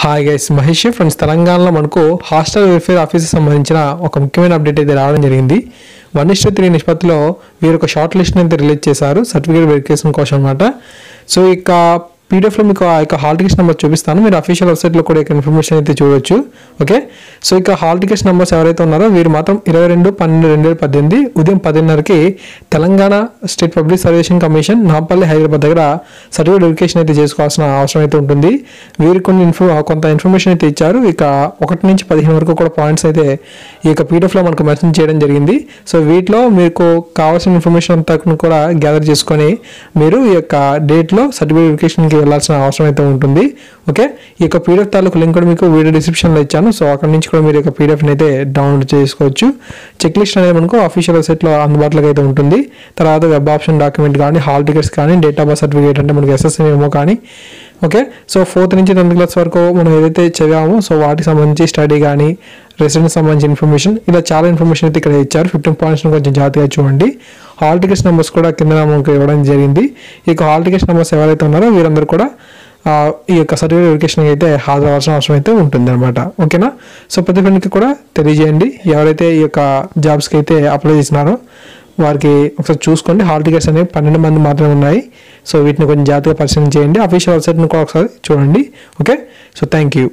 Hi guys, Mahesh friends. తెలంగాణలో మనకు hostel welfare ఆఫీస్కి సంబంధించిన ఒక ముఖ్యమైన అప్డేట్ అయితే రావడం జరిగింది. 1:3 నిష్పత్తిలో వీరు ఒక షార్ట్ లిస్ట్ని అయితే రిలీజ్ చేశారు సర్టిఫికేట్ వెరిఫికేషన్ కోసం అనమాట. సో ఇక పీడిఎఫ్లో మీకు ఆ యొక్క హాల్ టికెట్స్ నెంబర్ చూపిస్తాను. మీరు అఫీషియల్ వెబ్సైట్లో కూడా ఇక ఇన్ఫర్మేషన్ అయితే చూడవచ్చు. ఓకే, సో ఇక హాల్ టికెట్స్ నెంబర్స్ ఎవరైతే ఉన్నారో వీరు మాత్రం 22/12/2018 ఉదయం 10:30కి Telangana state public service commission Nampally Hyderabad దగ్గర సర్టిఫికేట్ వెరిఫికేషన్ అయితే చేసుకోవాల్సిన అవసరం అయితే ఉంటుంది. వీరు కొంత ఇన్ఫర్మేషన్ అయితే ఇచ్చారు. ఇక 1 నుంచి 15 వరకు కూడా పాయింట్స్ అయితే ఈ యొక్క పీడిఎఫ్లో మనకు మెన్షన్ చేయడం జరిగింది. సో వీటిలో మీకు కావాల్సిన ఇన్ఫర్మేషన్ అంతా కూడా గ్యాదర్ చేసుకొని మీరు ఈ యొక్క డేట్లో సర్టిఫికేట్ వెరిఫికేషన్కి వెళ్ళాల్సిన అవసరం అయితే ఉంటుంది. ఓకే, ఈ యొక్క పీడిఎఫ్ తాలూకు లింక్ కూడా మీకు వీడియో డిస్క్రిప్షన్లో ఇచ్చాను. సో అక్కడ నుంచి కూడా మీరు యొక్క పీడిఎఫ్ని అయితే డౌన్లోడ్ చేసుకోవచ్చు. చెక్ లిస్ట్ అనేది మనకు అఫీషియల్ వెబ్సైట్లో అందుబాటులోకి అయితే ఉంటుంది. తర్వాత వెబ్ ఆప్షన్ డాక్యుమెంట్ కానీ, హాల్ టికెట్స్ కానీ, డేట్ ఆఫ్ బర్త్ సర్టిఫికేట్ అంటే మనకి SSMO కానీ. ఓకే, సో 4th నుంచి 10th క్లాస్ వరకు మనం ఏదైతే చదివామో సో వాటికి సంబంధించి స్టడీ కానీ, రెసిడెన్స్ సంబంధించిన ఇన్ఫర్మేషన్, ఇలా చాలా ఇన్ఫర్మేషన్ అయితే ఇక్కడ ఇచ్చారు. 15 పాయింట్స్ కొంచెం జాగ్రత్తగా చూడండి. హాల్ టికెట్స్ నెంబర్స్ కూడా కింద మనకు ఇవ్వడం జరిగింది. ఇక హాల్ టికెట్స్ నెంబర్స్ ఎవరైతే ఉన్నారో వీరందరూ కూడా ఈ యొక్క సర్టిఫికేట్ వెరిఫికేషన్కి అయితే హాజరవలసిన అవసరం అయితే ఉంటుంది అనమాట. ఓకేనా, సో ప్రతి ఫ్రెండ్కి కూడా తెలియజేయండి. ఎవరైతే ఈ యొక్క జాబ్స్కి అయితే అప్లై చేసినారో వారికి ఒకసారి చూసుకోండి. హాల్ టికెట్స్ అనేవి 12 మంది మాత్రమే ఉన్నాయి. సో వీటిని కొంచెం జాగ్రత్తగా పరిశీలన చేయండి. అఫీషియల్ వెబ్సైట్ని కూడా ఒకసారి చూడండి. Okay, so thank you.